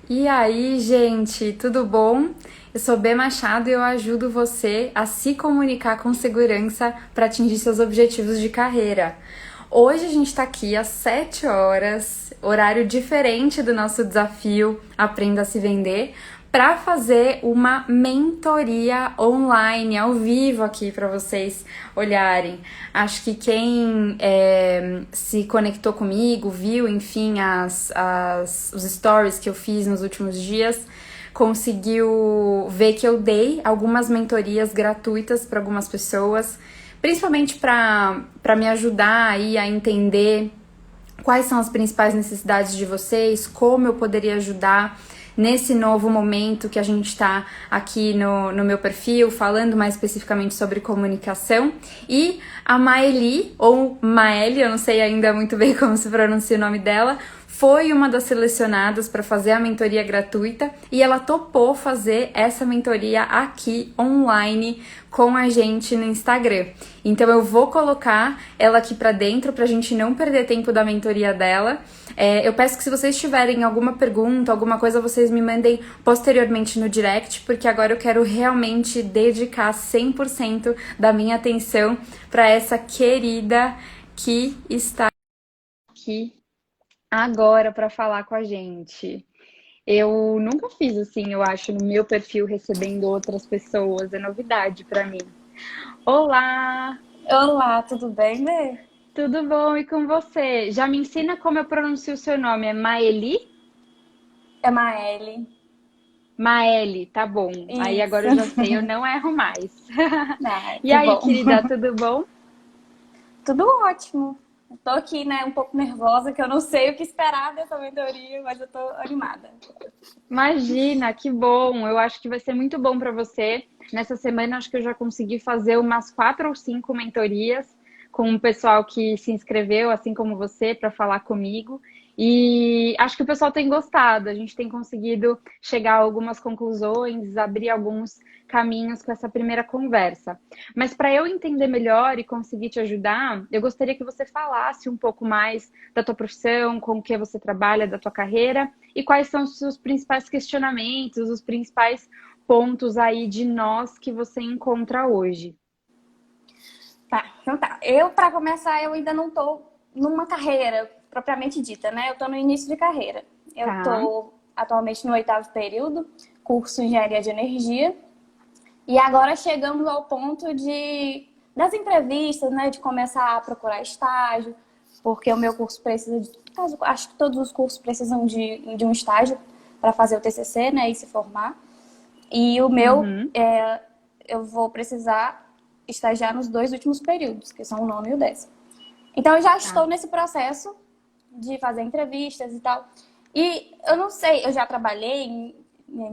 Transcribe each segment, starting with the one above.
E aí, gente, tudo bom? Eu sou B Machado e eu ajudo você a se comunicar com segurança para atingir seus objetivos de carreira. Hoje a gente está aqui às 7 horas, horário diferente do nosso desafio Aprenda a Se Vender, para fazer uma mentoria online, ao vivo aqui para vocês olharem. Acho que quem se conectou comigo, viu, enfim, os stories que eu fiz nos últimos dias, conseguiu ver que eu dei algumas mentorias gratuitas para algumas pessoas, principalmente para me ajudar aí a entender quais são as principais necessidades de vocês, como eu poderia ajudar nesse novo momento que a gente está aqui no meu perfil, falando mais especificamente sobre comunicação. E a Maeli, ou Maeli, eu não sei ainda muito bem como se pronuncia o nome dela, foi uma das selecionadas para fazer a mentoria gratuita e ela topou fazer essa mentoria aqui online com a gente no Instagram. Então eu vou colocar ela aqui para dentro para a gente não perder tempo da mentoria dela. Eu peço que se vocês tiverem alguma pergunta, alguma coisa, vocês me mandem posteriormente no direct, porque agora eu quero realmente dedicar 100% da minha atenção para essa querida que está aqui agora para falar com a gente. Eu nunca fiz assim, eu acho, no meu perfil recebendo outras pessoas, é novidade para mim. Olá, Olá, tudo bem, Lê? tudo bom? E com você? Já me ensina como eu pronuncio o seu nome, é Maeli? É Maeli. Maeli, tá bom. Aí agora Isso. eu já sei, eu não erro mais. Ah, E que aí, bom. querida, tudo bom? Tudo ótimo. Eu tô aqui, né, um pouco nervosa, que eu não sei o que esperar dessa mentoria, mas eu tô animada. Imagina, que bom. Eu acho que vai ser muito bom para você. Nessa semana, acho que eu já consegui fazer umas 4 ou 5 mentorias com o pessoal que se inscreveu, assim como você, para falar comigo. E acho que o pessoal tem gostado. A gente tem conseguido chegar a algumas conclusões, abrir alguns caminhos com essa primeira conversa. Mas para eu entender melhor e conseguir te ajudar, eu gostaria que você falasse um pouco mais da tua profissão, com o que você trabalha, da tua carreira e quais são os seus principais questionamentos, os principais pontos aí de nós que você encontra hoje. Tá, então tá. Para começar, eu ainda não tô numa carreira propriamente dita, né? Eu tô no início de carreira. Eu Tá? tô atualmente no 8º período, curso Engenharia de Energia. E agora chegamos ao ponto das entrevistas, né, de começar a procurar estágio, porque o meu curso precisa de, acho que todos os cursos precisam de um estágio para fazer o TCC, né, e se formar. E o meu, Uhum. eu vou precisar estagiar nos 2 últimos períodos, que são o nono e o 10º. Então eu já Tá. estou nesse processo de fazer entrevistas e tal. E eu não sei, eu já trabalhei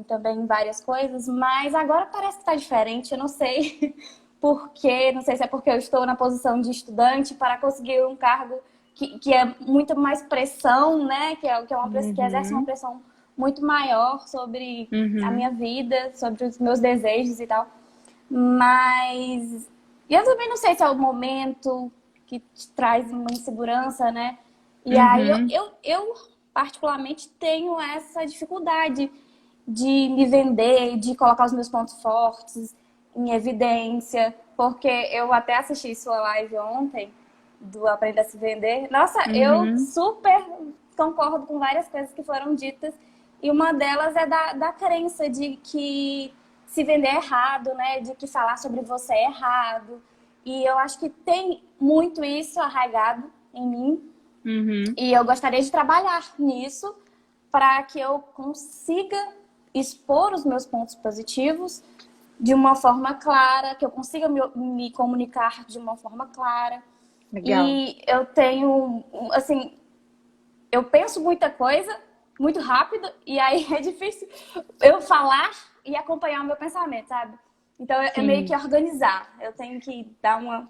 também em várias coisas, mas agora parece que está diferente. Eu não sei por quê, não sei se é porque eu estou na posição de estudante para conseguir um cargo que é muito mais pressão, né? Que exerce uma Uhum. pressão muito maior sobre a minha Uhum. vida, sobre os meus desejos e tal. Mas eu também não sei se é o momento que te traz uma insegurança, né? E aí Uhum. eu particularmente tenho essa dificuldade de me vender, de colocar os meus pontos fortes em evidência, porque eu até assisti sua live ontem do Aprenda a Se Vender. Nossa, eu Uhum. super concordo com várias coisas que foram ditas e uma delas é da crença de que se vender é errado, né? De que falar sobre você é errado. E eu acho que tem muito isso arraigado em mim. Uhum. E eu gostaria de trabalhar nisso para que eu consiga expor os meus pontos positivos de uma forma clara, que eu consiga me comunicar de uma forma clara. Legal. E eu tenho, assim, eu penso muita coisa muito rápido e aí é difícil eu falar e acompanhar o meu pensamento, sabe? Então é meio que Sim. organizar. Eu tenho que dar uma.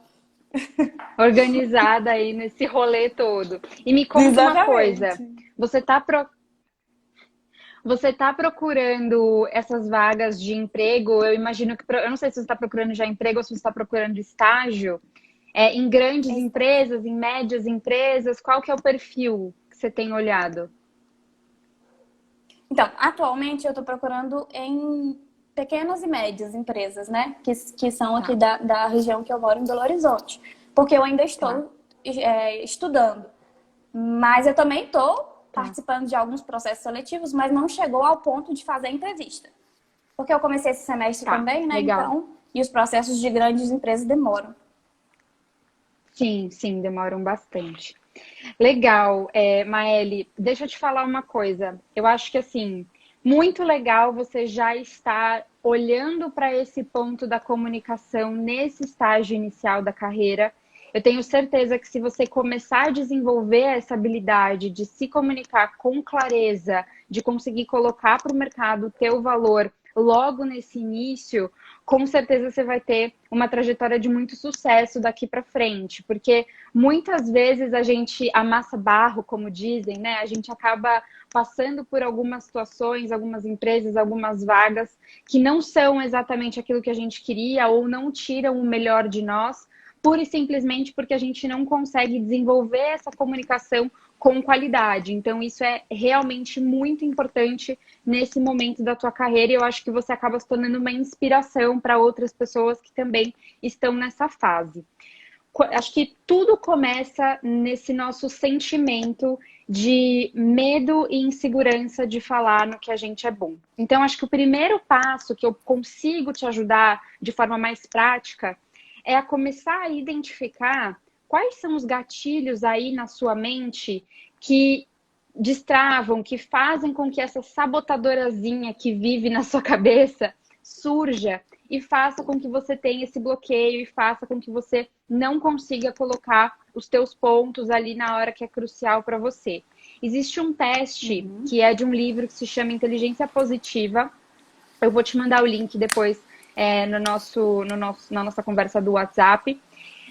Organizada aí nesse rolê todo. E me conta uma coisa. Exatamente. Você tá Você está procurando essas vagas de emprego? Eu imagino que, eu não sei se você está procurando já emprego ou se você está procurando estágio, em grandes empresas, em médias empresas, qual que é o perfil que você tem olhado? Então, atualmente eu estou procurando em pequenas e médias empresas, né? Que são aqui Tá, da região que eu moro, em Belo Horizonte. Porque eu ainda tá, estou estudando. Mas eu também estou tá, participando de alguns processos seletivos, mas não chegou ao ponto de fazer a entrevista. Porque eu comecei esse semestre tá, também, né? legal. Então, e os processos de grandes empresas demoram. Sim, sim, demoram bastante. Legal, Maeli, deixa eu te falar uma coisa. Eu acho que assim, muito legal você já estar olhando para esse ponto da comunicação nesse estágio inicial da carreira. Eu tenho certeza que se você começar a desenvolver essa habilidade de se comunicar com clareza, de conseguir colocar para o mercado o teu valor logo nesse início, com certeza você vai ter uma trajetória de muito sucesso daqui para frente, porque muitas vezes a gente amassa barro, como dizem, né? A gente acaba passando por algumas situações, algumas empresas, algumas vagas que não são exatamente aquilo que a gente queria ou não tiram o melhor de nós, pura e simplesmente porque a gente não consegue desenvolver essa comunicação com qualidade. Então, isso é realmente muito importante nesse momento da tua carreira e eu acho que você acaba se tornando uma inspiração para outras pessoas que também estão nessa fase. Acho que tudo começa nesse nosso sentimento de medo e insegurança de falar no que a gente é bom. Então, acho que o primeiro passo que eu consigo te ajudar de forma mais prática é a começar a identificar quais são os gatilhos aí na sua mente que destravam, que fazem com que essa sabotadorazinha que vive na sua cabeça surja e faça com que você tenha esse bloqueio e faça com que você não consiga colocar os teus pontos ali na hora que é crucial para você. Existe um teste Uhum. que é de um livro que se chama Inteligência Positiva. Eu vou te mandar o link depois na nossa conversa do WhatsApp.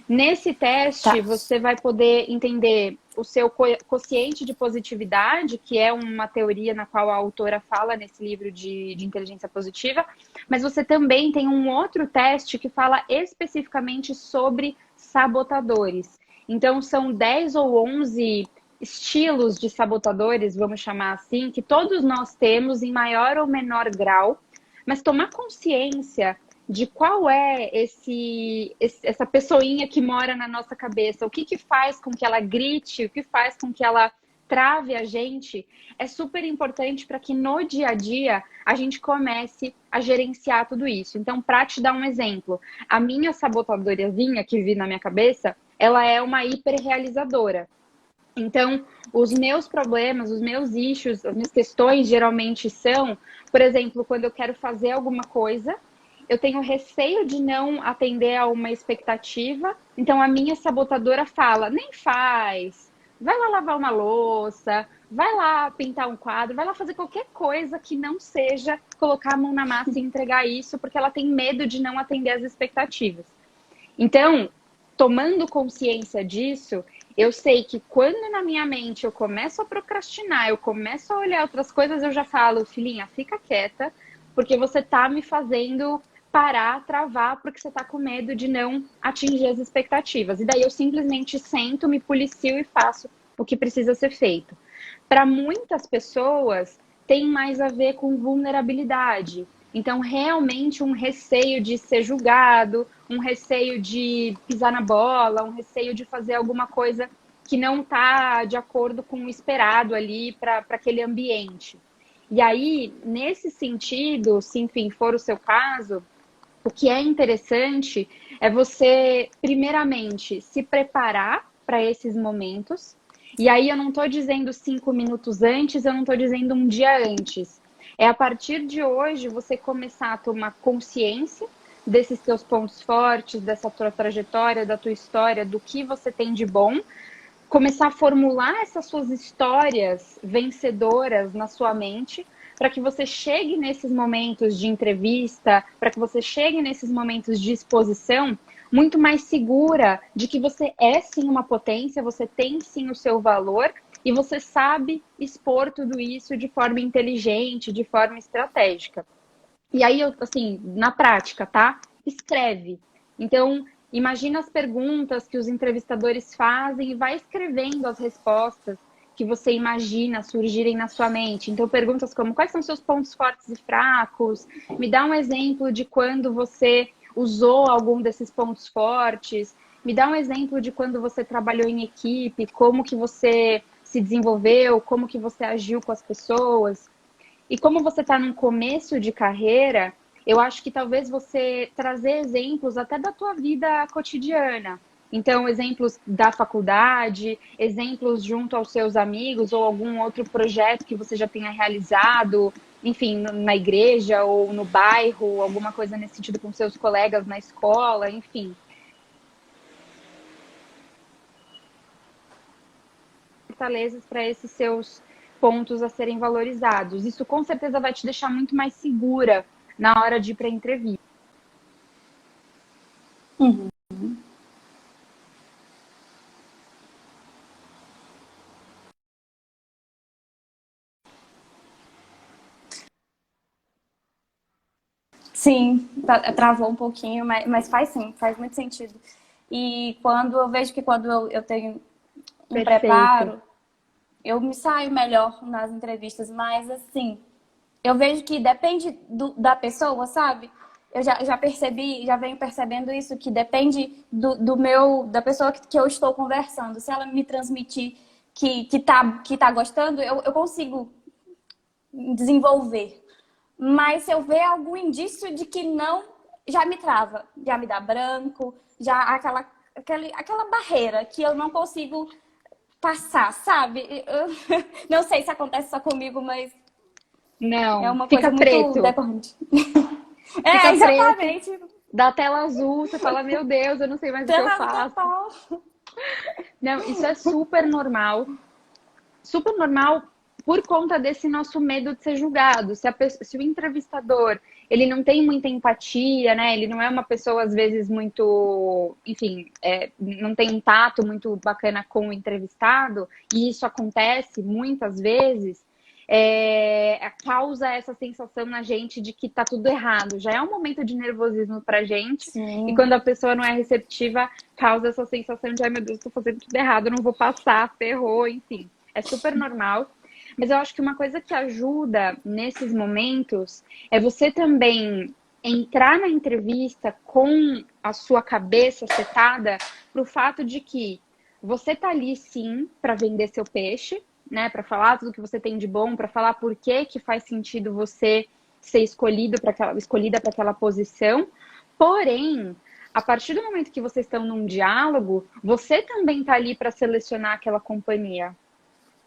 Nesse teste, Tá. você vai poder entender o seu quociente de positividade, que é uma teoria na qual a autora fala nesse livro de inteligência positiva, mas você também tem um outro teste que fala especificamente sobre sabotadores. Então, são 10 ou 11 estilos de sabotadores, vamos chamar assim, que todos nós temos em maior ou menor grau, mas tomar consciência de qual é essa pessoinha que mora na nossa cabeça, o que que faz com que ela grite, o que faz com que ela trave a gente, é super importante para que no dia a dia a gente comece a gerenciar tudo isso. Então, para te dar um exemplo, a minha sabotadorazinha que vi na minha cabeça, ela é uma hiperrealizadora. Então, os meus problemas, os meus issues, as minhas questões geralmente são, por exemplo, quando eu quero fazer alguma coisa, eu tenho receio de não atender a uma expectativa, então a minha sabotadora fala: nem faz, vai lá lavar uma louça, vai lá pintar um quadro, vai lá fazer qualquer coisa que não seja colocar a mão na massa e entregar isso, porque ela tem medo de não atender as expectativas. Então, tomando consciência disso, eu sei que quando na minha mente eu começo a procrastinar, eu começo a olhar outras coisas, eu já falo, filhinha, fica quieta, porque você tá me fazendo parar, travar, porque você tá com medo de não atingir as expectativas. E daí eu simplesmente sento, me policio e faço o que precisa ser feito. Para muitas pessoas, tem mais a ver com vulnerabilidade. Então, realmente, um receio de ser julgado, um receio de pisar na bola, um receio de fazer alguma coisa que não está de acordo com o esperado ali para aquele ambiente. E aí, nesse sentido, se enfim for o seu caso, o que é interessante é você, primeiramente, se preparar para esses momentos. E aí eu não estou dizendo 5 minutos antes, eu não estou dizendo um dia antes. É a partir de hoje você começar a tomar consciência desses teus pontos fortes, dessa tua trajetória, da tua história, do que você tem de bom, começar a formular essas suas histórias vencedoras na sua mente, para que você chegue nesses momentos de entrevista, para que você chegue nesses momentos de exposição muito mais segura de que você é sim uma potência, você tem sim o seu valor e você sabe expor tudo isso de forma inteligente, de forma estratégica. E aí, assim, na prática, tá? Escreve. Então, imagina as perguntas que os entrevistadores fazem e vai escrevendo as respostas que você imagina surgirem na sua mente. Então, perguntas como: quais são seus pontos fortes e fracos? Me dá um exemplo de quando você usou algum desses pontos fortes. Me dá um exemplo de quando você trabalhou em equipe, como que você se desenvolveu, como que você agiu com as pessoas. E como você está num começo de carreira, eu acho que talvez você trazer exemplos até da tua vida cotidiana. Então, exemplos da faculdade, exemplos junto aos seus amigos ou algum outro projeto que você já tenha realizado, enfim, na igreja ou no bairro, alguma coisa nesse sentido com seus colegas na escola, enfim. Fortalezas para esses seus pontos a serem valorizados. Isso com certeza vai te deixar muito mais segura na hora de ir para a entrevista. Uhum. Sim, travou um pouquinho, mas faz sim, faz muito sentido. E quando eu vejo que quando eu tenho um Perfeito. preparo, eu me saio melhor nas entrevistas, mas assim, eu vejo que depende da pessoa, sabe? Eu já percebi, já venho percebendo isso, que depende da pessoa que eu estou conversando. Se ela me transmitir que tá gostando, eu consigo desenvolver. Mas se eu ver algum indício de que não, já me trava, já me dá branco, já aquela barreira que eu não consigo passar, sabe? Eu não sei se acontece só comigo, mas é Não, uma fica coisa muito preto. decorrente. Fica É, preto, exatamente. dá tela azul, você fala: meu Deus, eu não sei mais o que eu Tela faço. total. Não, isso é super normal. Super normal por conta desse nosso medo de ser julgado. Se o entrevistador ele não tem muita empatia, né? Ele não é uma pessoa, às vezes, muito, enfim, não tem um tato muito bacana com o entrevistado, e isso acontece muitas vezes, causa essa sensação na gente de que tá tudo errado. Já é um momento de nervosismo pra gente, e Sim. quando a pessoa não é receptiva, causa essa sensação de: ai meu Deus, tô fazendo tudo errado, não vou passar, ferrou, enfim. É super normal. Mas eu acho que uma coisa que ajuda nesses momentos é você também entrar na entrevista com a sua cabeça setada para o fato de que você tá ali sim para vender seu peixe, né? Para falar tudo que você tem de bom, para falar por que faz sentido você ser escolhida para aquela posição. Porém, a partir do momento que vocês estão num diálogo, você também tá ali para selecionar aquela companhia.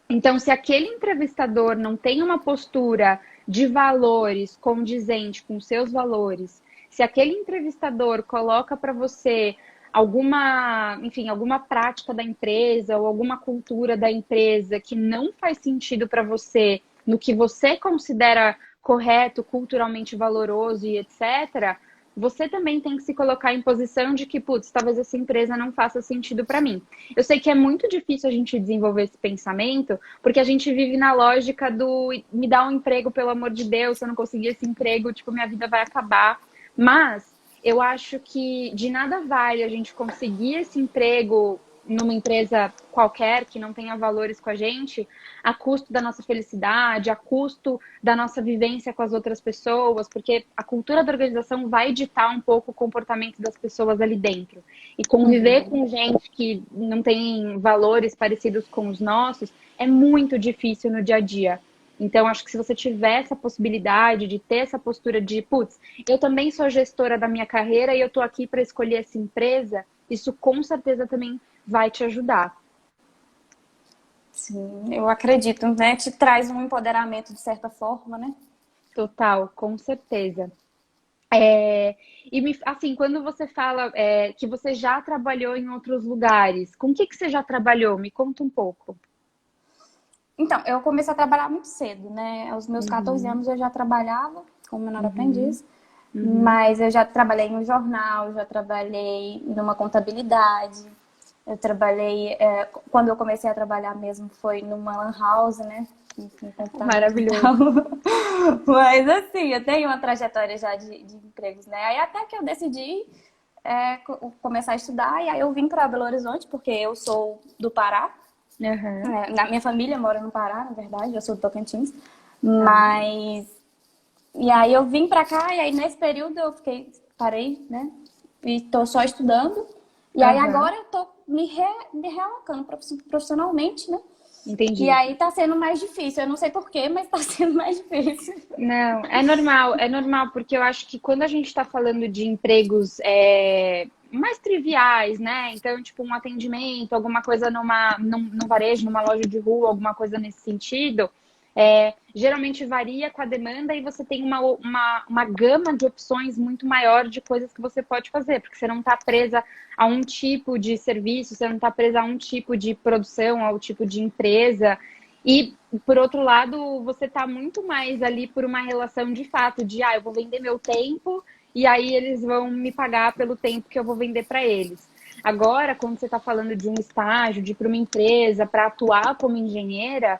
Então, se aquele entrevistador não tem uma postura de valores condizente com seus valores, se aquele entrevistador coloca para você alguma, enfim, alguma prática da empresa ou alguma cultura da empresa que não faz sentido para você, no que você considera correto, culturalmente valoroso e etc., você também tem que se colocar em posição de que, putz, talvez essa empresa não faça sentido para mim. Eu sei que é muito difícil a gente desenvolver esse pensamento, porque a gente vive na lógica do: me dá um emprego, pelo amor de Deus, se eu não conseguir esse emprego, tipo, minha vida vai acabar. Mas eu acho que de nada vale a gente conseguir esse emprego numa empresa qualquer que não tenha valores com a gente, a custo da nossa felicidade, a custo da nossa vivência com as outras pessoas, porque a cultura da organização vai ditar um pouco o comportamento das pessoas ali dentro. E conviver Uhum. com gente que não tem valores parecidos com os nossos é muito difícil no dia a dia. Então, acho que se você tiver essa possibilidade de ter essa postura de: putz, eu também sou gestora da minha carreira e eu tô aqui para escolher essa empresa, isso com certeza também vai te ajudar. Sim, eu acredito, né? Te traz um empoderamento de certa forma, né? Total, com certeza. Assim, quando você fala que você já trabalhou em outros lugares, com o que você já trabalhou? Me conta um pouco. Então, eu comecei a trabalhar muito cedo, né? Aos meus 14 Uhum, anos eu já trabalhava como menor uhum, aprendiz, uhum. mas eu já trabalhei em um jornal, já trabalhei numa contabilidade, eu trabalhei, quando eu comecei a trabalhar mesmo foi numa lan house, né? Com computador e tal. Maravilhoso. Mas assim, eu tenho uma trajetória já de empregos, né? Aí até que eu decidi começar a estudar, e aí eu vim para Belo Horizonte, porque eu sou do Pará. Aham. Na minha família mora no Pará, na verdade, eu sou do Tocantins. Mas. E aí eu vim pra cá, e aí nesse período eu parei, né? E tô só estudando. E aí Aham. agora eu tô me realocando profissionalmente, né? E Entendi. aí tá sendo mais difícil. Eu não sei porquê, mas tá sendo mais difícil. Não, é normal, porque eu acho que quando a gente está falando de empregos mais triviais, né? Então, tipo, um atendimento, alguma coisa num varejo, numa loja de rua, alguma coisa nesse sentido, geralmente varia com a demanda e você tem uma gama de opções muito maior de coisas que você pode fazer, porque você não está presa a um tipo de serviço, você não está presa a um tipo de produção, ao tipo de empresa. E, por outro lado, você está muito mais ali por uma relação de fato, de, eu vou vender meu tempo e aí eles vão me pagar pelo tempo que eu vou vender para eles. Agora, quando você está falando de um estágio, de ir para uma empresa, para atuar como engenheira,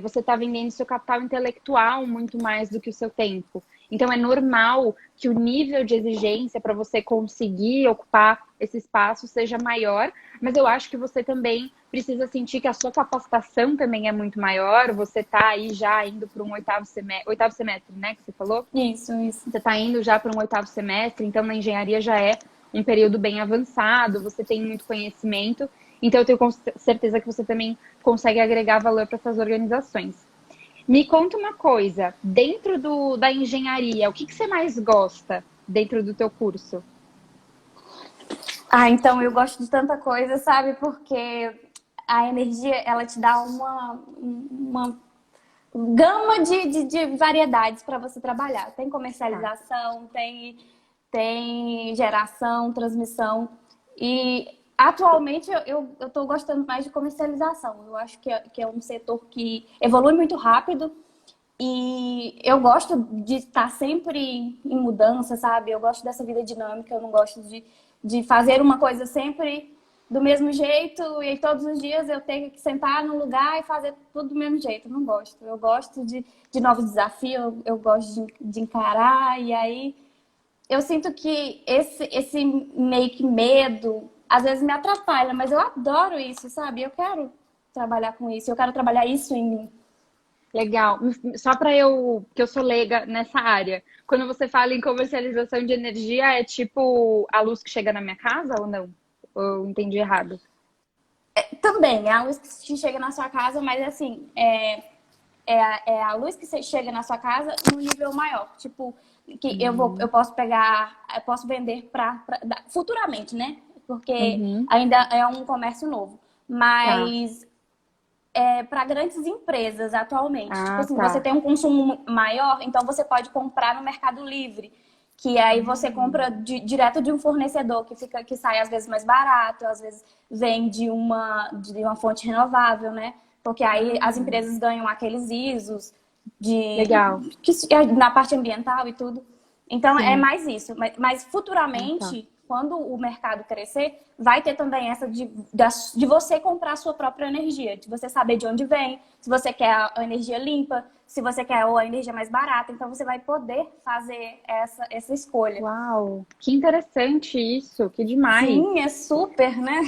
você está vendendo seu capital intelectual muito mais do que o seu tempo. Então, é normal que o nível de exigência para você conseguir ocupar esse espaço seja maior, mas eu acho que você também precisa sentir que a sua capacitação também é muito maior. Você está aí já indo para um oitavo semestre, né, que você falou? Isso, isso. Você está indo já para um oitavo semestre, então na engenharia já é um período bem avançado, você tem muito conhecimento, então eu tenho certeza que você também consegue agregar valor para essas organizações. Me conta uma coisa, dentro da engenharia, o que você mais gosta dentro do teu curso? Então eu gosto de tanta coisa, sabe? Porque a energia, ela te dá uma gama de variedades para você trabalhar. Tem Tá. comercialização, tem geração, transmissão. E atualmente eu estou gostando mais de comercialização. Eu acho que é um setor que evolui muito rápido. E eu gosto de estar sempre em mudança, sabe? Eu gosto dessa vida dinâmica, eu não gosto de fazer uma coisa sempre do mesmo jeito e todos os dias eu tenho que sentar num lugar e fazer tudo do mesmo jeito. Eu não gosto. Eu gosto de novos desafios, eu gosto de encarar, e aí eu sinto que esse meio que medo às vezes me atrapalha, mas eu adoro isso, sabe? Eu quero trabalhar com isso, eu quero trabalhar isso em mim. Legal. Só para eu, que eu sou leiga nessa área. Quando você fala em comercialização de energia, é tipo a luz que chega na minha casa ou não? Ou eu entendi errado? Também, é a luz que chega na sua casa, mas assim, é a luz que chega na sua casa num nível maior. Tipo, que eu posso pegar, eu posso vender futuramente, né? Porque Uhum. ainda é um comércio novo. Tá. Mas para grandes empresas atualmente. Tipo Ah, assim, você tá. tem um consumo maior, então você pode comprar no Mercado Livre, que aí você compra direto de um fornecedor que sai às vezes mais barato, às vezes vem de uma fonte renovável, né? Porque aí as Ah, empresas ganham aqueles ISOs legal. na parte ambiental e tudo. Então é Sim. mais isso. Mas Ah, tá. futuramente, quando o mercado crescer, vai ter também essa de você comprar a sua própria energia, de você saber de onde vem, se você quer a energia limpa, se você quer a energia mais barata. Então você vai poder fazer essa escolha. Uau, que interessante isso, que demais. Sim, é super, né?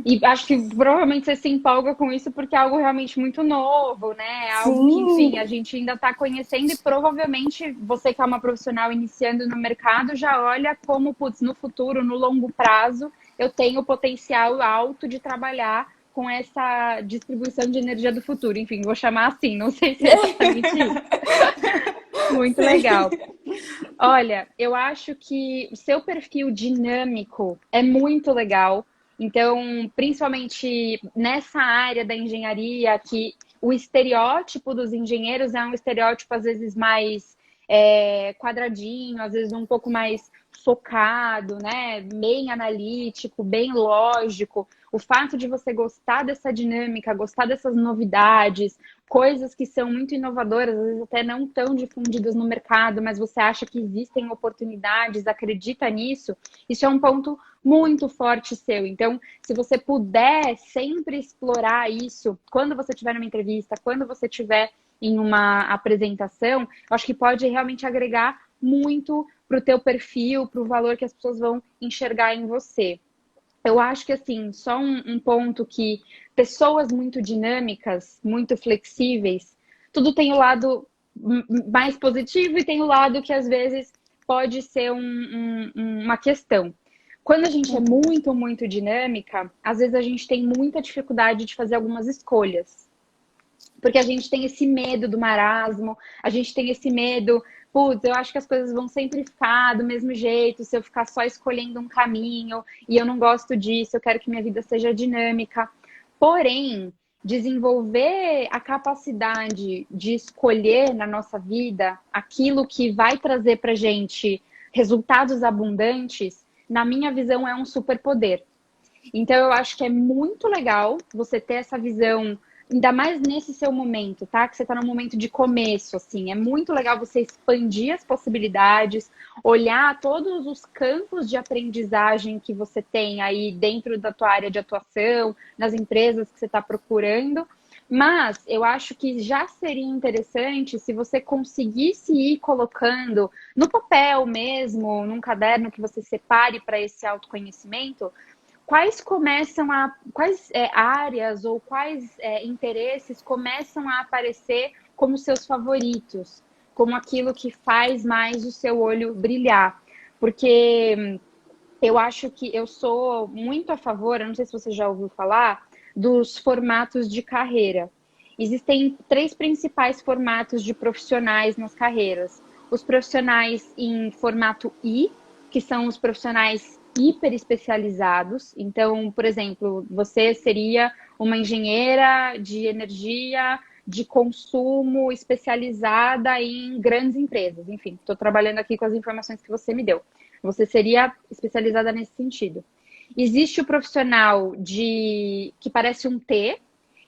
E acho que provavelmente você se empolga com isso porque é algo realmente muito novo, né? É algo que, Sim, enfim, a gente ainda está conhecendo e provavelmente você que é uma profissional iniciando no mercado já olha como, putz, no futuro, no longo prazo, eu tenho potencial alto de trabalhar com essa distribuição de energia do futuro. Enfim, vou chamar assim, não sei se é exatamente isso. Muito legal. sim. Olha, eu acho que o seu perfil dinâmico é muito legal. Então, principalmente nessa área da engenharia, que o estereótipo dos engenheiros é um estereótipo às vezes mais quadradinho, às vezes um pouco mais focado, né? Bem analítico, bem lógico. O fato de você gostar dessa dinâmica, gostar dessas novidades, coisas que são muito inovadoras, às vezes até não tão difundidas no mercado, mas você acha que existem oportunidades, acredita nisso, isso é um ponto muito forte seu. Então, se você puder sempre explorar isso, quando você estiver numa entrevista, quando você estiver em uma apresentação, eu acho que pode realmente agregar muito para o teu perfil, para o valor que as pessoas vão enxergar em você. Eu acho que, assim, só um ponto que pessoas muito dinâmicas, muito flexíveis, tudo tem o lado mais positivo e tem o lado que, às vezes, pode ser uma questão. Quando a gente é Uhum. muito dinâmica, às vezes a gente tem muita dificuldade de fazer algumas escolhas. Porque a gente tem esse medo do marasmo, a gente tem esse medo, putz, eu acho que as coisas vão sempre ficar do mesmo jeito, se eu ficar só escolhendo um caminho, e eu não gosto disso, eu quero que minha vida seja dinâmica. Porém, desenvolver a capacidade de escolher na nossa vida aquilo que vai trazer pra gente resultados abundantes, na minha visão, é um superpoder. Então, eu acho que é muito legal você ter essa visão, ainda mais nesse seu momento, tá? Que você está no momento de começo, assim. É muito legal você expandir as possibilidades, olhar todos os campos de aprendizagem que você tem aí dentro da tua área de atuação, nas empresas que você está procurando. Mas eu acho que já seria interessante se você conseguisse ir colocando no papel mesmo, num caderno que você separe para esse autoconhecimento, quais áreas ou quais interesses começam a aparecer como seus favoritos, como aquilo que faz mais o seu olho brilhar. Porque eu acho que eu sou muito a favor, eu não sei se você já ouviu falar, dos formatos de carreira. Existem três principais formatos de profissionais nas carreiras. Os profissionais em formato I, que são os profissionais hiper especializados. Então, por exemplo, você seria uma engenheira de energia de consumo especializada em grandes empresas. Enfim, estou trabalhando aqui com as informações que você me deu. Você seria especializada nesse sentido. Existe o profissional que parece um T,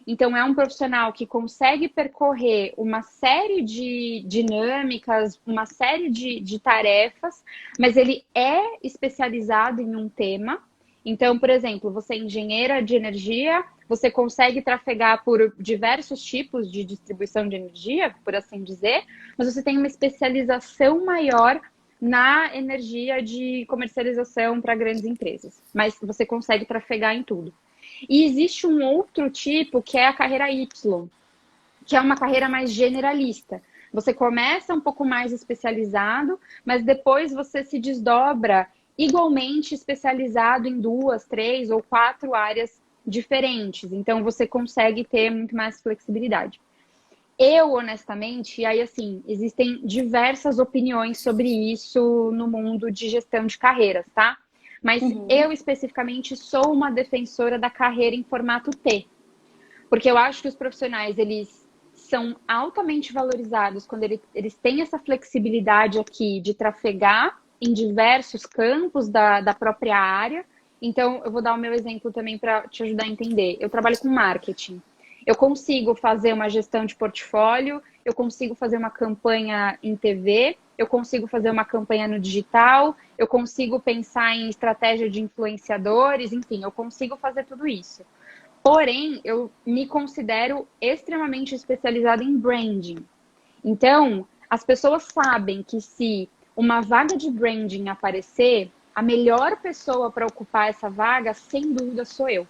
então é um profissional que consegue percorrer uma série de dinâmicas, uma série de tarefas, mas ele é especializado em um tema. Então, por exemplo, você é engenheira de energia, você consegue trafegar por diversos tipos de distribuição de energia, por assim dizer, mas você tem uma especialização maior na energia de comercialização para grandes empresas. Mas você consegue trafegar em tudo. E existe um outro tipo que é a carreira Y, que é uma carreira mais generalista. Você começa um pouco mais especializado, mas depois você se desdobra igualmente especializado em duas, três ou quatro áreas diferentes. Então você consegue ter muito mais flexibilidade. Eu, honestamente, e aí assim, existem diversas opiniões sobre isso no mundo de gestão de carreiras, tá? Mas Uhum. eu especificamente sou uma defensora da carreira em formato T, porque eu acho que os profissionais, eles são altamente valorizados quando eles têm essa flexibilidade aqui de trafegar em diversos campos da própria área. Então, eu vou dar o meu exemplo também para te ajudar a entender. Eu trabalho com marketing. Eu consigo fazer uma gestão de portfólio, eu consigo fazer uma campanha em TV, eu consigo fazer uma campanha no digital, eu consigo pensar em estratégia de influenciadores, enfim, eu consigo fazer tudo isso. Porém, eu me considero extremamente especializada em branding. Então, as pessoas sabem que se uma vaga de branding aparecer, a melhor pessoa para ocupar essa vaga, sem dúvida, sou eu.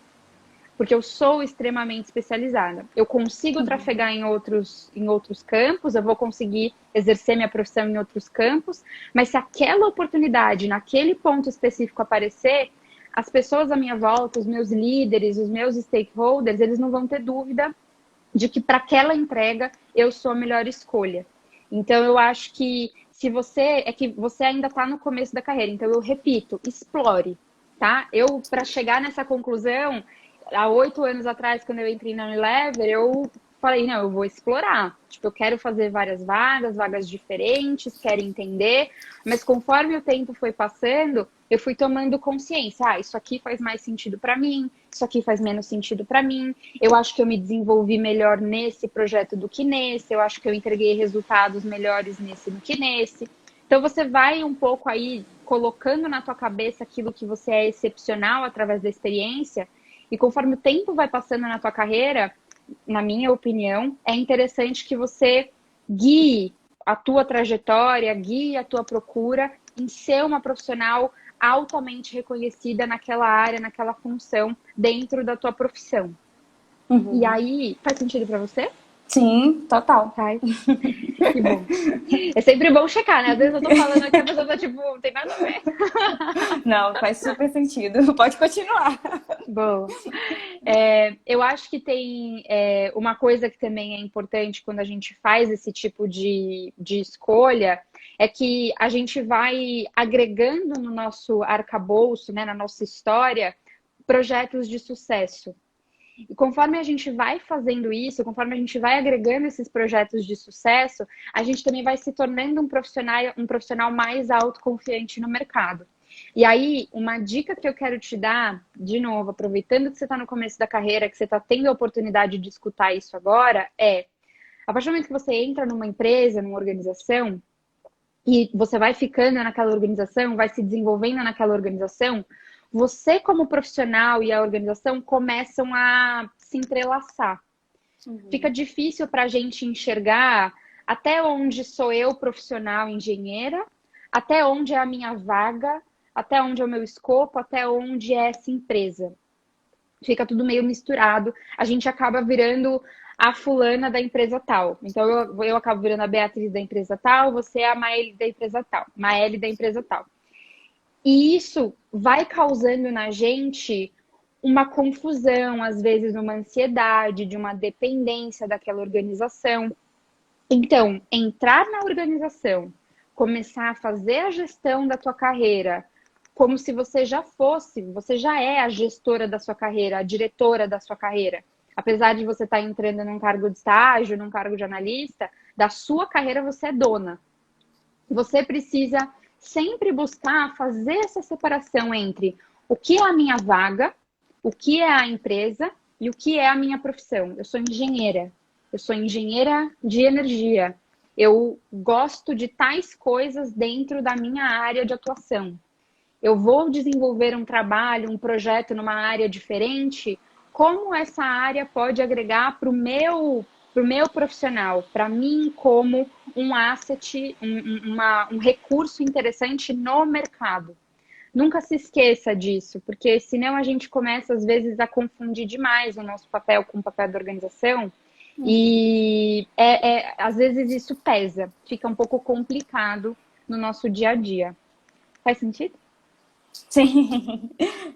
Porque eu sou extremamente especializada. Eu consigo Uhum. trafegar em outros campos, eu vou conseguir exercer minha profissão em outros campos, mas se aquela oportunidade, naquele ponto específico aparecer, as pessoas à minha volta, os meus líderes, os meus stakeholders, eles não vão ter dúvida de que para aquela entrega eu sou a melhor escolha. Então eu acho que se você é que você ainda está no começo da carreira, então eu repito, explore, tá? Eu para chegar nessa conclusão, há 8 anos atrás, quando eu entrei na Unilever, eu falei, não, eu vou explorar. Tipo, eu quero fazer várias vagas, vagas diferentes, quero entender. Mas conforme o tempo foi passando, eu fui tomando consciência. Ah, isso aqui faz mais sentido para mim, isso aqui faz menos sentido para mim. Eu acho que eu me desenvolvi melhor nesse projeto do que nesse. Eu acho que eu entreguei resultados melhores nesse do que nesse. Então você vai um pouco aí colocando na tua cabeça aquilo que você é excepcional através da experiência. E conforme o tempo vai passando na tua carreira, na minha opinião, é interessante que você guie a tua trajetória, guie a tua procura em ser uma profissional altamente reconhecida naquela área, naquela função, dentro da tua profissão. E Uhum. aí, faz sentido pra você? Sim, total. Faz. Que bom. É sempre bom checar, né? Às vezes eu tô falando aqui, a pessoa tá tipo, não tem nada a ver. Não, faz super sentido. Pode continuar. Bom. Eu acho que tem uma coisa que também é importante quando a gente faz esse tipo de escolha, é que a gente vai agregando no nosso arcabouço, né, na nossa história, projetos de sucesso. E conforme a gente vai fazendo isso, conforme a gente vai agregando esses projetos de sucesso, a gente também vai se tornando um profissional mais autoconfiante no mercado. E aí, uma dica que eu quero te dar, de novo, aproveitando que você está no começo da carreira, que você está tendo a oportunidade de escutar isso agora, a partir do momento que você entra numa empresa, numa organização, e você vai ficando naquela organização, vai se desenvolvendo naquela organização, você como profissional e a organização começam a se entrelaçar. Fica Uhum. difícil para a gente enxergar até onde sou eu profissional engenheira, até onde é a minha vaga, até onde é o meu escopo, até onde é essa empresa. Fica tudo meio misturado. A gente acaba virando a fulana da empresa tal. Então eu acabo virando a Beatriz da empresa tal, você é a Maeli da empresa tal, Maeli da empresa tal. E isso vai causando na gente uma confusão, às vezes uma ansiedade, de uma dependência daquela organização. Então, entrar na organização, começar a fazer a gestão da tua carreira, como se você já é a gestora da sua carreira, a diretora da sua carreira. Apesar de você estar entrando num cargo de estágio, num cargo de analista, da sua carreira você é dona. Você precisa sempre buscar fazer essa separação entre o que é a minha vaga, o que é a empresa e o que é a minha profissão. Eu sou engenheira. Eu sou engenheira de energia. Eu gosto de tais coisas dentro da minha área de atuação. Eu vou desenvolver um trabalho, um projeto numa área diferente. Como essa área pode agregar para o meu profissional, para mim como um asset, um recurso interessante no mercado. Nunca se esqueça disso, porque senão a gente começa às vezes a confundir demais o nosso papel com o papel da organização Uhum. e às vezes isso pesa, fica um pouco complicado no nosso dia a dia. Faz sentido? Sim,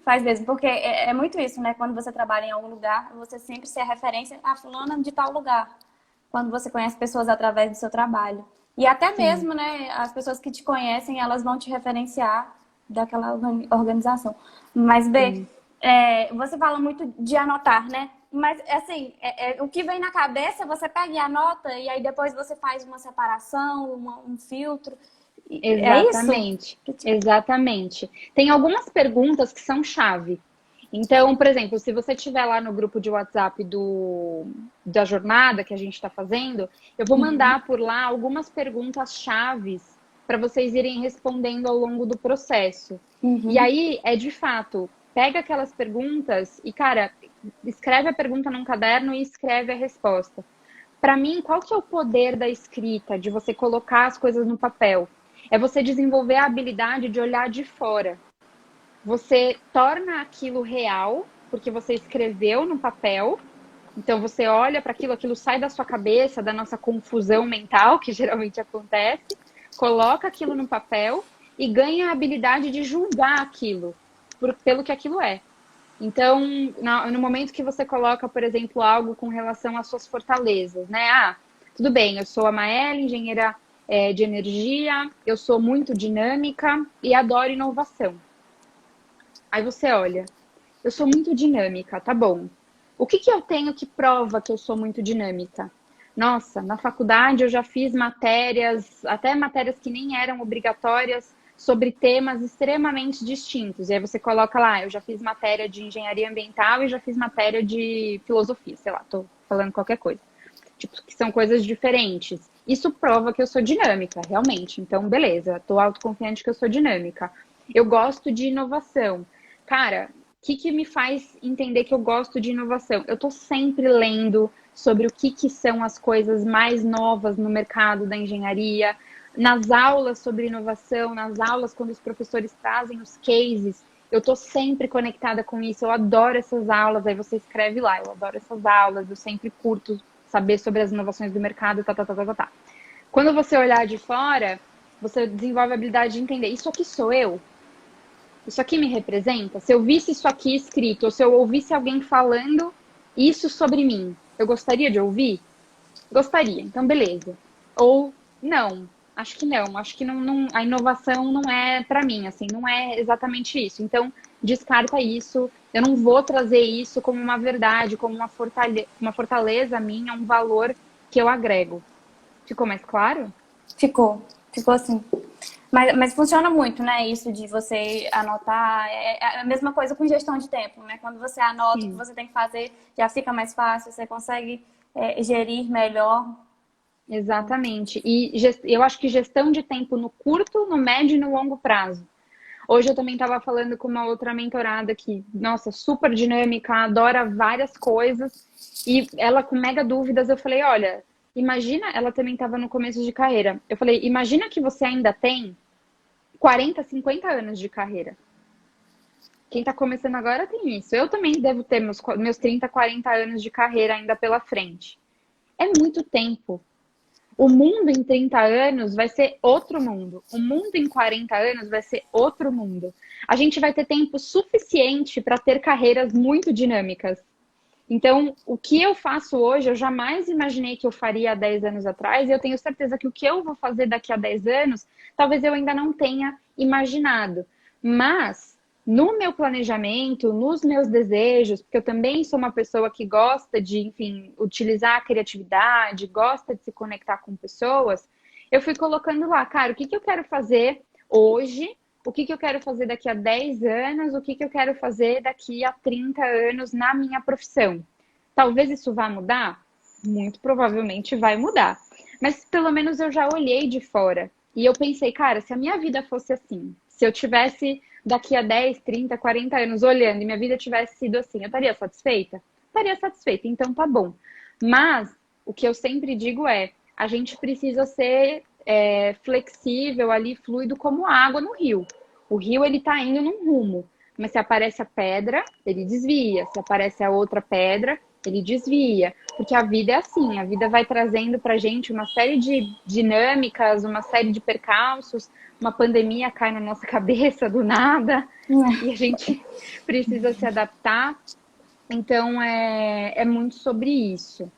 faz mesmo, porque é muito isso, né? Quando você trabalha em algum lugar, você sempre ser a referência a fulana de tal lugar. Quando você conhece pessoas através do seu trabalho. E até Sim. mesmo, né, as pessoas que te conhecem, elas vão te referenciar daquela organização. Mas, B, Sim. você fala muito de anotar, né? Mas, assim, o que vem na cabeça, você pega e anota, e aí depois você faz uma separação, um filtro. É isso? Exatamente, exatamente. Tem algumas perguntas que são chave. Então, por exemplo, se você estiver lá no grupo de WhatsApp da jornada que a gente está fazendo, eu vou Uhum. mandar por lá algumas perguntas chaves para vocês irem respondendo ao longo do processo. E Uhum. aí, de fato, pega aquelas perguntas e, cara, escreve a pergunta num caderno e escreve a resposta. Para mim, qual que é o poder da escrita, de você colocar as coisas no papel? É você desenvolver a habilidade de olhar de fora. Você torna aquilo real, porque você escreveu no papel. Então você olha para aquilo, aquilo sai da sua cabeça, da nossa confusão mental, que geralmente acontece, coloca aquilo no papel e ganha a habilidade de julgar aquilo pelo que aquilo é. Então, no momento que você coloca, por exemplo, algo com relação às suas fortalezas, né? Ah, tudo bem, eu sou a Maela, engenheira de energia, eu sou muito dinâmica e adoro inovação. Aí você olha, eu sou muito dinâmica, tá bom. O que que eu tenho que prova que eu sou muito dinâmica? Nossa, na faculdade eu já fiz matérias, até matérias que nem eram obrigatórias, sobre temas extremamente distintos. E aí você coloca lá, eu já fiz matéria de engenharia ambiental e já fiz matéria de filosofia, sei lá, tô falando qualquer coisa. Tipo, que são coisas diferentes. Isso prova que eu sou dinâmica, realmente. Então, beleza, tô autoconfiante que eu sou dinâmica. Eu gosto de inovação. Cara, o que que me faz entender que eu gosto de inovação? Eu tô sempre lendo sobre o que que são as coisas mais novas no mercado da engenharia, nas aulas sobre inovação, nas aulas quando os professores trazem os cases, eu tô sempre conectada com isso, eu adoro essas aulas, aí você escreve lá, eu adoro essas aulas, eu sempre curto saber sobre as inovações do mercado, tá. Quando você olhar de fora, você desenvolve a habilidade de entender, isso aqui sou eu? Isso aqui me representa? Se eu visse isso aqui escrito, ou se eu ouvisse alguém falando isso sobre mim, eu gostaria de ouvir? Gostaria, então beleza. Ou não, acho que não, acho que a inovação não é para mim, assim, não é exatamente isso. Então, descarta isso, eu não vou trazer isso como uma verdade, como uma fortaleza minha, um valor que eu agrego. Ficou mais claro? Ficou assim. Mas funciona muito, né? Isso de você anotar. É a mesma coisa com gestão de tempo, né? Quando você anota o que Sim. você tem que fazer, já fica mais fácil, você consegue gerir melhor. Exatamente. E eu acho que gestão de tempo no curto, no médio e no longo prazo. Hoje eu também estava falando com uma outra mentorada que, nossa, super dinâmica, adora várias coisas. E ela com mega dúvidas, eu falei, olha, imagina, ela também estava no começo de carreira. Eu falei, imagina que você ainda tem 40, 50 anos de carreira. Quem está começando agora tem isso. Eu também devo ter meus 30, 40 anos de carreira ainda pela frente. É muito tempo. O mundo em 30 anos vai ser outro mundo. O mundo em 40 anos vai ser outro mundo. A gente vai ter tempo suficiente para ter carreiras muito dinâmicas. Então, o que eu faço hoje, eu jamais imaginei que eu faria há 10 anos atrás, e eu tenho certeza que o que eu vou fazer daqui a 10 anos, talvez eu ainda não tenha imaginado. Mas, no meu planejamento, nos meus desejos, porque eu também sou uma pessoa que gosta de, enfim, utilizar a criatividade, gosta de se conectar com pessoas, eu fui colocando lá, cara, o que eu quero fazer hoje, o que eu quero fazer daqui a 10 anos, o que eu quero fazer daqui a 30 anos na minha profissão. Talvez isso vá mudar? Muito provavelmente vai mudar. Mas pelo menos eu já olhei de fora. E eu pensei, cara, se a minha vida fosse assim, se eu tivesse daqui a 10, 30, 40 anos olhando e minha vida tivesse sido assim, eu estaria satisfeita? Estaria satisfeita, então tá bom. Mas o que eu sempre digo é, a gente precisa ser flexível ali, fluido como água no rio. O rio, ele tá indo num rumo, mas se aparece a pedra, ele desvia. Se aparece a outra pedra, ele desvia. Porque a vida é assim, a vida vai trazendo pra gente uma série de dinâmicas, uma série de percalços, uma pandemia cai na nossa cabeça do nada, e a gente precisa se adaptar. Então, é muito sobre isso.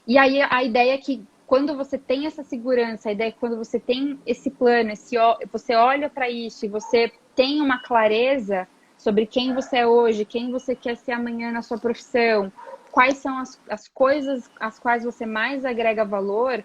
E aí a ideia é que quando você tem essa segurança, a ideia é que quando você tem esse plano, você olha para isso e você tem uma clareza sobre quem você é hoje, quem você quer ser amanhã na sua profissão, quais são as coisas às quais você mais agrega valor,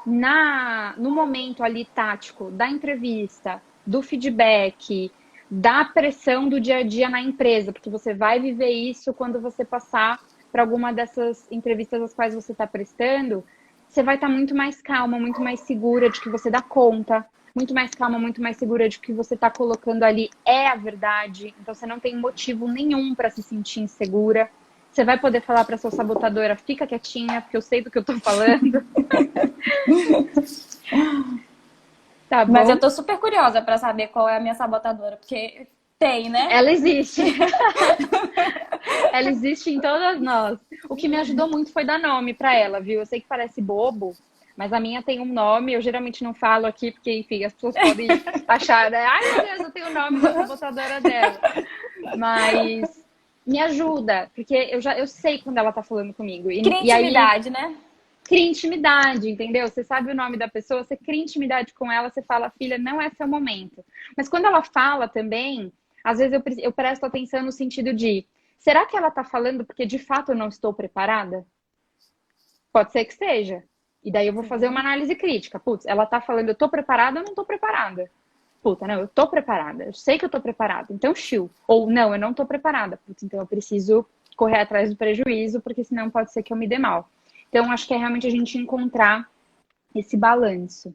no momento ali tático da entrevista, do feedback, da pressão do dia a dia na empresa, porque você vai viver isso quando você passar para alguma dessas entrevistas às quais você está prestando, você vai estar muito mais calma, muito mais segura de que você dá conta, muito mais calma, muito mais segura de que você está colocando ali é a verdade. Então você não tem motivo nenhum para se sentir insegura. Você vai poder falar para sua sabotadora, fica quietinha, porque eu sei do que eu tô falando. Tá bom? Mas eu tô super curiosa para saber qual é a minha sabotadora, porque tem, né? Ela existe. Ela existe em todas nós. O que me ajudou muito foi dar nome para ela, viu? Eu sei que parece bobo, mas a minha tem um nome. Eu geralmente não falo aqui, porque, enfim, as pessoas podem achar, né? Ai, meu Deus, eu tenho o nome da sabotadora dela. Mas me ajuda, porque eu sei quando ela tá falando comigo. Cria E aí, intimidade, né? cria intimidade, entendeu? Você sabe o nome da pessoa, você cria intimidade com ela, você fala, filha, não é seu momento. Mas quando ela fala também, às vezes eu presto atenção no sentido de, será que ela tá falando porque de fato eu não estou preparada? Pode ser que seja. E daí eu vou fazer uma análise crítica. Putz, ela tá falando, eu tô preparada ou não tô preparada? Puta, não, eu tô preparada. Eu sei que eu tô preparada. Então, chill. Ou, não, eu não tô preparada. Putz, então eu preciso correr atrás do prejuízo, porque senão pode ser que eu me dê mal. Então, acho que é realmente a gente encontrar esse balanço.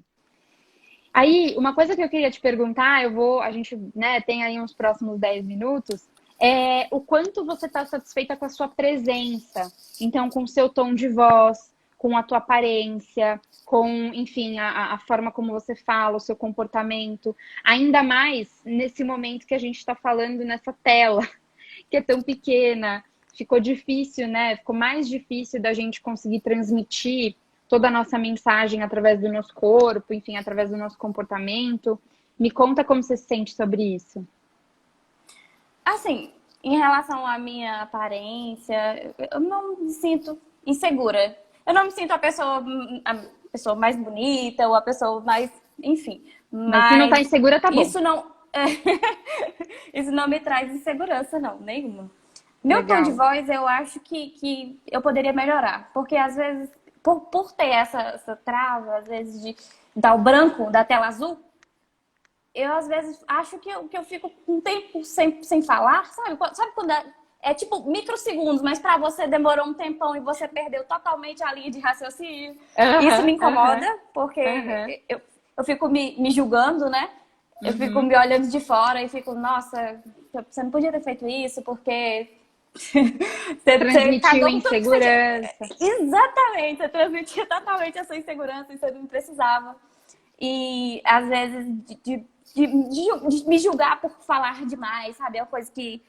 Aí, uma coisa que eu queria te perguntar, a gente, né, tem aí uns próximos 10 minutos, é o quanto você está satisfeita com a sua presença. Então, com o seu tom de voz, com a tua aparência, com, enfim, a forma como você fala, o seu comportamento. Ainda mais nesse momento que a gente está falando nessa tela, que é tão pequena. Ficou difícil, né? Ficou mais difícil da gente conseguir transmitir toda a nossa mensagem através do nosso corpo, enfim, através do nosso comportamento. Me conta como você se sente sobre isso. Assim, em relação à minha aparência, eu não me sinto insegura. Eu não me sinto a pessoa mais bonita ou a pessoa mais, enfim. Mas se não tá Mas insegura, tá bom. isso não, isso não me traz insegurança, não, nenhuma. Meu tom de Legal. voz, eu acho que eu poderia melhorar. Porque às vezes, por ter essa trava, às vezes de dar o branco da tela azul, eu às vezes acho que eu fico um tempo sem falar, sabe? Sabe quando é tipo microsegundos, mas pra você demorou um tempão e você perdeu totalmente a linha de raciocínio. Isso me incomoda, porque eu fico me julgando, né? Eu fico me olhando de fora e fico, nossa, você não podia ter feito isso, porque Transmitiu cada um tanto que insegurança. Exatamente, você transmitia totalmente essa insegurança e você não precisava. E às vezes de me julgar por falar demais, sabe? É uma coisa que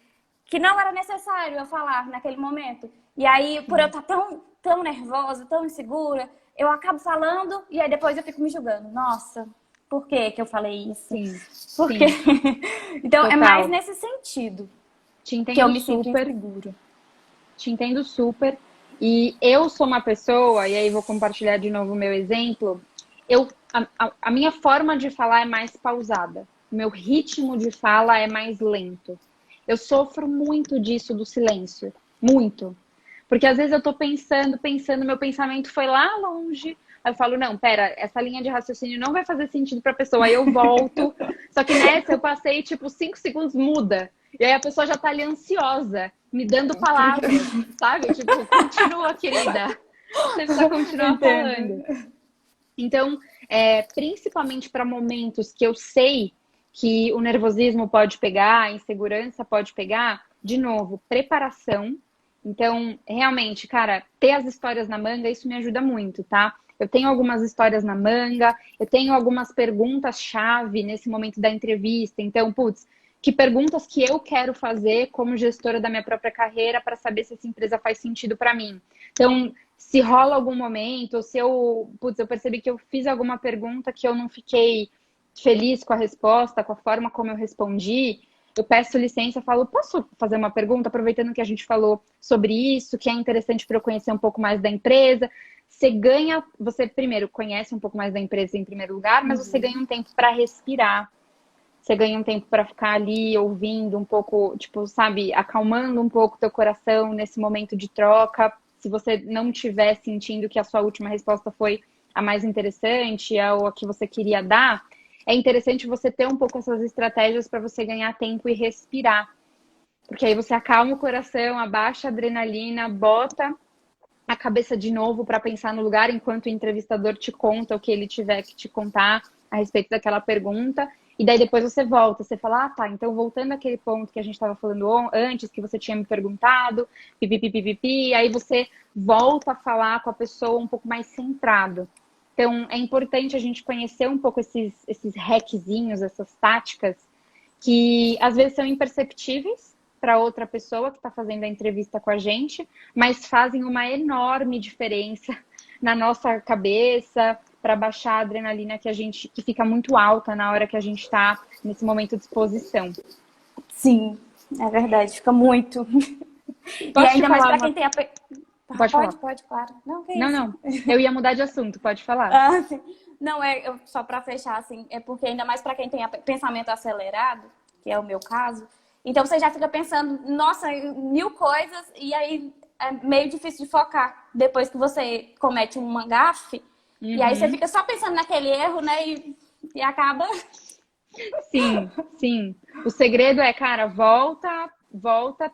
não era necessário eu falar naquele momento. E aí, por eu estar tão nervosa, tão insegura, eu acabo falando e aí depois eu fico me julgando. Nossa, por que que eu falei isso? Sim, Por quê? sim, Então, é mais total. nesse sentido Te que eu entendo me sinto super, insegura. te entendo super. E eu sou uma pessoa, e aí vou compartilhar de novo o meu exemplo. A minha forma de falar é mais pausada. O meu ritmo de fala é mais lento. Eu sofro muito disso do silêncio. Muito. Porque às vezes eu tô pensando, meu pensamento foi lá longe. Aí eu falo, não, pera, essa linha de raciocínio não vai fazer sentido pra pessoa. Aí eu volto. Só que nessa eu passei, tipo, 5 segundos muda. E aí a pessoa já tá ali ansiosa, me dando palavras, sabe? Tipo, continua, querida. Você precisa continuar falando. Entendo. Então, principalmente para momentos que eu sei que o nervosismo pode pegar, a insegurança pode pegar, de novo, preparação. Então, realmente, cara, ter as histórias na manga, isso me ajuda muito, tá? Eu tenho algumas histórias na manga, eu tenho algumas perguntas-chave nesse momento da entrevista. Então, putz, que perguntas que eu quero fazer como gestora da minha própria carreira para saber se essa empresa faz sentido para mim. Então, se rola algum momento, ou se eu percebi que eu fiz alguma pergunta que eu não fiquei feliz com a resposta, com a forma como eu respondi, eu peço licença, falo, posso fazer uma pergunta, aproveitando que a gente falou sobre isso, que é interessante para eu conhecer um pouco mais da empresa. Você primeiro conhece um pouco mais da empresa em primeiro lugar, mas você ganha um tempo para respirar. Você ganha um tempo para ficar ali ouvindo um pouco, tipo, sabe, acalmando um pouco teu coração nesse momento de troca. Se você não estiver sentindo que a sua última resposta foi a mais interessante ou a que você queria dar, é interessante você ter um pouco essas estratégias para você ganhar tempo e respirar. Porque aí você acalma o coração, abaixa a adrenalina, bota a cabeça de novo para pensar no lugar enquanto o entrevistador te conta o que ele tiver que te contar a respeito daquela pergunta. E daí depois você volta, você fala, ah, tá, então voltando àquele ponto que a gente estava falando antes, que você tinha me perguntado, pipipipipipi, aí você volta a falar com a pessoa um pouco mais centrado. Então, é importante a gente conhecer um pouco esses hackzinhos, essas táticas, que às vezes são imperceptíveis para outra pessoa que está fazendo a entrevista com a gente, mas fazem uma enorme diferença na nossa cabeça, para baixar a adrenalina que fica muito alta na hora que a gente está nesse momento de exposição. Sim, é verdade, fica muito. E Posso te ainda mais falar para uma... quem tem a. Pode falar. Pode, claro. Não, que Não, isso. não. Eu ia mudar de assunto, pode falar. Ah, sim. Não, só para fechar, assim, é porque ainda mais para quem tem pensamento acelerado, que é o meu caso, então você já fica pensando, nossa, mil coisas, e aí é meio difícil de focar depois que você comete um gafe, e aí você fica só pensando naquele erro, né, e acaba... Sim, sim. O segredo é, cara, volta,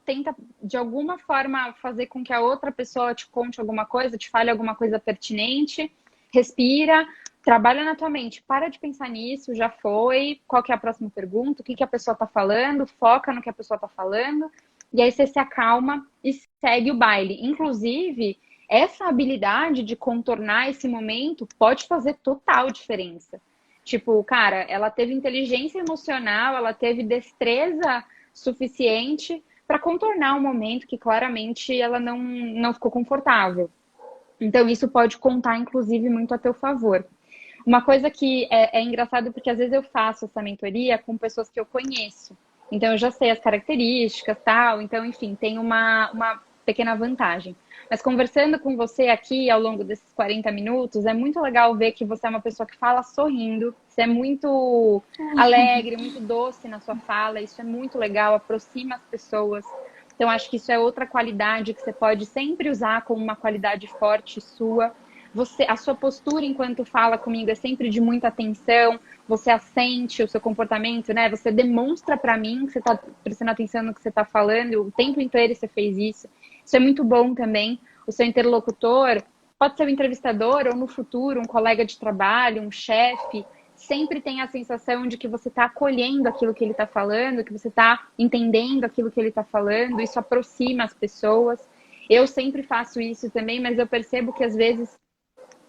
tenta de alguma forma fazer com que a outra pessoa te conte alguma coisa, te fale alguma coisa pertinente, respira, trabalha na tua mente, para de pensar nisso, já foi, qual que é a próxima pergunta, o que que a pessoa tá falando, foca no que a pessoa tá falando, e aí você se acalma e segue o baile. Inclusive, essa habilidade de contornar esse momento pode fazer total diferença. Tipo, cara, ela teve inteligência emocional, ela teve destreza suficiente para contornar um momento que claramente ela não ficou confortável. Então, isso pode contar, inclusive, muito a teu favor. Uma coisa que é engraçado, porque às vezes eu faço essa mentoria com pessoas que eu conheço. Então, eu já sei as características, tal. Então, enfim, tem uma pequena vantagem. Mas conversando com você aqui ao longo desses 40 minutos, é muito legal ver que você é uma pessoa que fala sorrindo. Você é muito alegre, muito doce na sua fala. Isso é muito legal, aproxima as pessoas. Então, acho que isso é outra qualidade que você pode sempre usar como uma qualidade forte sua. A sua postura enquanto fala comigo é sempre de muita atenção, você assente o seu comportamento, né? Você demonstra para mim que você está prestando atenção no que você está falando, o tempo inteiro você fez isso. Isso é muito bom também. O seu interlocutor pode ser um entrevistador ou no futuro um colega de trabalho, um chefe, sempre tem a sensação de que você está acolhendo aquilo que ele está falando, que você está entendendo aquilo que ele está falando. Isso aproxima as pessoas. Eu sempre faço isso também, mas eu percebo que às vezes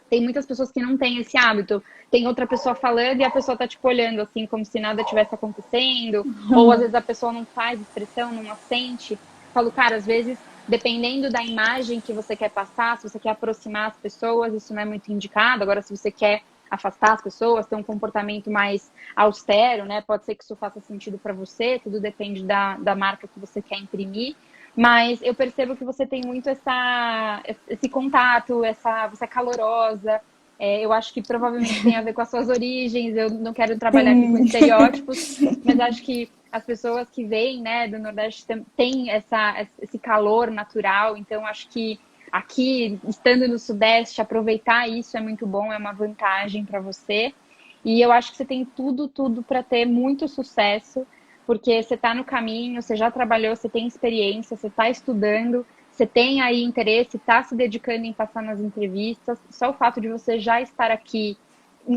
tem muitas pessoas que não têm esse hábito. Tem outra pessoa falando e a pessoa tá tipo olhando assim, como se nada tivesse acontecendo. Ou às vezes a pessoa não faz expressão, não assente. Falo, cara, às vezes, dependendo da imagem que você quer passar, se você quer aproximar as pessoas, isso não é muito indicado. Agora, se você quer afastar as pessoas, ter um comportamento mais austero, né? Pode ser que isso faça sentido para você, tudo depende da marca que você quer imprimir. Mas eu percebo que você tem muito esse contato, você é calorosa. Eu acho que provavelmente tem a ver com as suas origens. Eu não quero trabalhar aqui com estereótipos, mas acho que as pessoas que vêm, né, do Nordeste têm esse calor natural. Então, acho que aqui, estando no Sudeste, aproveitar isso é muito bom, é uma vantagem para você. E eu acho que você tem tudo para ter muito sucesso, porque você está no caminho, você já trabalhou, você tem experiência, você está estudando, você tem aí interesse, está se dedicando em passar nas entrevistas. Só o fato de você já estar aqui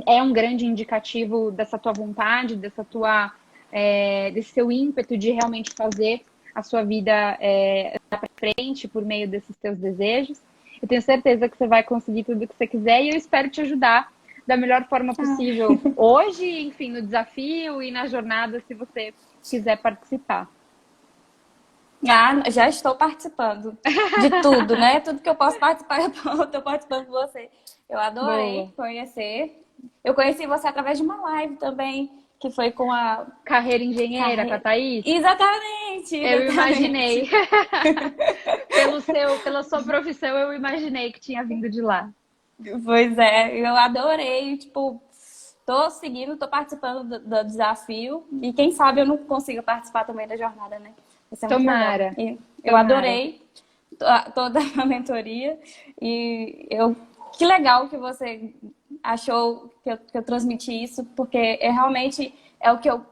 é um grande indicativo dessa tua vontade, desse seu ímpeto de realmente fazer a sua vida andar para frente por meio desses teus desejos. Eu tenho certeza que você vai conseguir tudo o que você quiser e eu espero te ajudar da melhor forma possível hoje, enfim, no desafio e na jornada, se você quiser participar. Já estou participando de tudo, né? Tudo que eu posso participar, eu estou participando com você. Eu adorei conhecer. Eu conheci você através de uma live também, que foi com a Carreira Engenheira, com a Thaís? Exatamente! Eu imaginei. Pela sua profissão, eu imaginei que tinha vindo de lá. Pois é, eu adorei. Tipo, tô seguindo, tô participando do desafio. E quem sabe eu não consigo participar também da jornada, né? Tomara. Eu adorei toda a mentoria. Que legal que você achou que eu transmiti isso, porque realmente é o que eu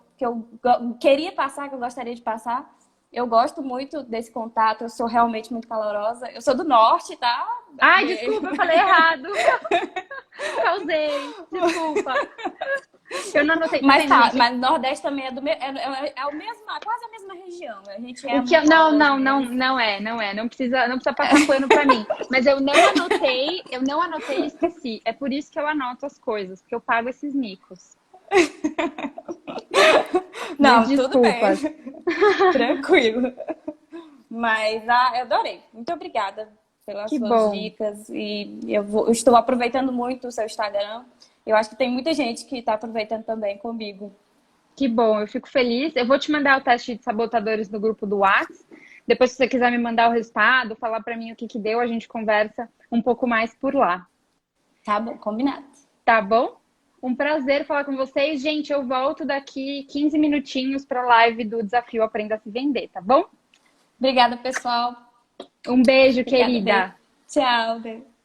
queria passar, que eu gostaria de passar. Eu gosto muito desse contato, eu sou realmente muito calorosa. Eu sou do norte, tá? Ai, desculpa, eu falei errado. Causei, desculpa. Eu não anotei. Mas tá, mas o Nordeste também é quase a mesma região. A gente não é. Não precisa passar pano pra mim. Mas eu não anotei e esqueci. É por isso que eu anoto as coisas, porque eu pago esses micos. Não, tudo bem. Tranquilo. Mas eu adorei. Muito obrigada pelas suas dicas. E eu estou aproveitando muito o seu Instagram. Eu acho que tem muita gente que está aproveitando também comigo. Que bom, eu fico feliz. Eu vou te mandar o teste de sabotadores no grupo do WhatsApp. Depois, se você quiser me mandar o resultado, falar para mim o que deu, a gente conversa um pouco mais por lá. Tá bom, combinado. Tá bom? Um prazer falar com vocês. Gente, eu volto daqui 15 minutinhos para a live do Desafio Aprenda a Se Vender, tá bom? Obrigada, pessoal. Um beijo, querida. Beijo. Tchau. Beijo.